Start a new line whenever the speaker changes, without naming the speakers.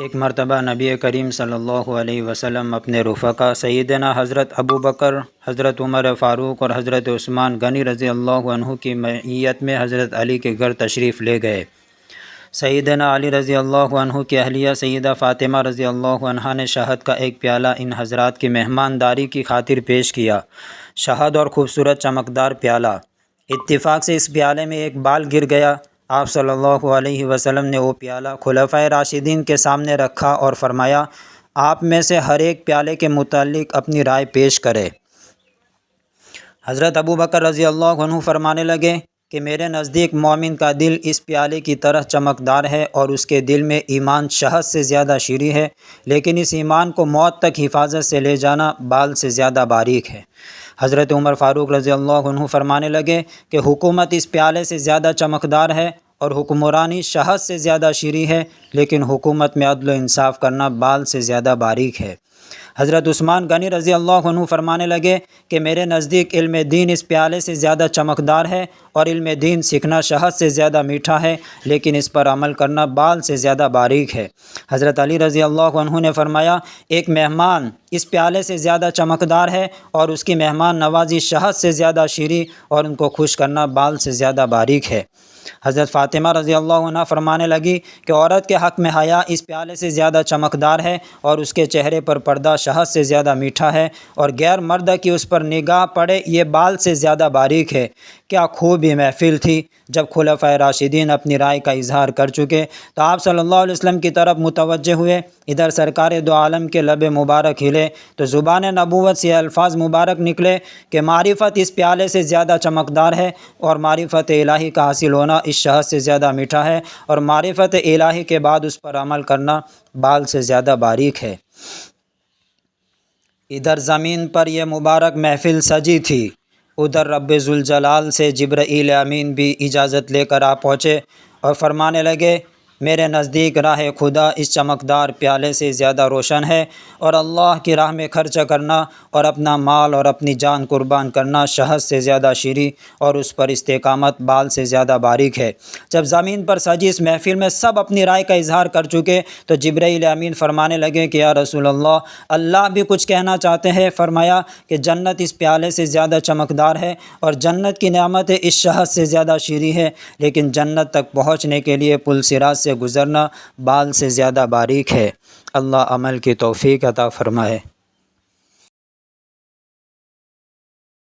ایک مرتبہ نبی کریم صلی اللہ علیہ وسلم اپنے رفقا سیدنا حضرت ابو بکر، حضرت عمر فاروق اور حضرت عثمان غنی رضی اللہ عنہ کی معیت میں حضرت علی کے گھر تشریف لے گئے۔ سیدنا علی رضی اللہ عنہ کی اہلیہ سیدہ فاطمہ رضی اللہ عنہا نے شہد کا ایک پیالہ ان حضرات کی مہمانداری کی خاطر پیش کیا۔ شہد اور خوبصورت چمکدار پیالہ۔ اتفاق سے اس پیالے میں ایک بال گر گیا۔ آپ صلی اللہ علیہ وسلم نے وہ پیالہ خلفائے راشدین کے سامنے رکھا اور فرمایا، آپ میں سے ہر ایک پیالے کے متعلق اپنی رائے پیش کرے۔ حضرت ابو بکر رضی اللہ عنہ فرمانے لگے کہ میرے نزدیک مومن کا دل اس پیالے کی طرح چمکدار ہے اور اس کے دل میں ایمان شہد سے زیادہ شیریں ہے، لیکن اس ایمان کو موت تک حفاظت سے لے جانا بال سے زیادہ باریک ہے۔ حضرت عمر فاروق رضی اللہ عنہ فرمانے لگے کہ حکومت اس پیالے سے زیادہ چمکدار ہے اور حکمرانی شہد سے زیادہ شیریں ہے، لیکن حکومت میں عدل و انصاف کرنا بال سے زیادہ باریک ہے۔ حضرت عثمان غنی رضی اللہ عنہ فرمانے لگے کہ میرے نزدیک علم دین اس پیالے سے زیادہ چمکدار ہے اور علم دین سیکھنا شہد سے زیادہ میٹھا ہے، لیکن اس پر عمل کرنا بال سے زیادہ باریک ہے۔ حضرت علی رضی اللہ عنہ نے فرمایا، ایک مہمان اس پیالے سے زیادہ چمکدار ہے اور اس کی مہمان نوازی شہد سے زیادہ شیریں، اور ان کو خوش کرنا بال سے زیادہ باریک ہے۔ حضرت فاطمہ رضی اللہ عنہ فرمانے لگی کہ عورت کے حق میں حیا اس پیالے سے زیادہ چمکدار ہے اور اس کے چہرے پر پردہ شہد سے زیادہ میٹھا ہے، اور غیر مرد کی اس پر نگاہ پڑے یہ بال سے زیادہ باریک ہے۔ کیا خوب یہ محفل تھی! جب خلفائے راشدین اپنی رائے کا اظہار کر چکے تو آپ صلی اللہ علیہ وسلم کی طرف متوجہ ہوئے۔ ادھر سرکار دو عالم کے لب مبارک ہلے تو زبان نبوت سے الفاظ مبارک نکلے کہ معرفت اس پیالے سے زیادہ چمکدار ہے، اور معرفت الہی کا حاصل ہونا اس شہد سے زیادہ میٹھا ہے، اور معرفت الہی کے بعد اس پر عمل کرنا بال سے زیادہ باریک ہے۔ ادھر زمین پر یہ مبارک محفل سجی تھی، ادھر رب ذوالجلال سے جبرائیل امین بھی اجازت لے کر آ پہنچے اور فرمانے لگے، میرے نزدیک راہ خدا اس چمکدار پیالے سے زیادہ روشن ہے، اور اللہ کی راہ میں خرچ کرنا اور اپنا مال اور اپنی جان قربان کرنا شہد سے زیادہ شیریں، اور اس پر استقامت بال سے زیادہ باریک ہے۔ جب زمین پر سجی اس محفل میں سب اپنی رائے کا اظہار کر چکے تو جبرائیل امین فرمانے لگے کہ یا رسول اللہ بھی کچھ کہنا چاہتے ہیں۔ فرمایا کہ جنت اس پیالے سے زیادہ چمکدار ہے اور جنت کی نعمتیں اس شہد سے زیادہ شیریں ہے، لیکن جنت تک پہنچنے کے لیے پل صراط سے گزرنا بال سے زیادہ باریک ہے۔ اللہ عمل کی توفیق عطا فرمائے۔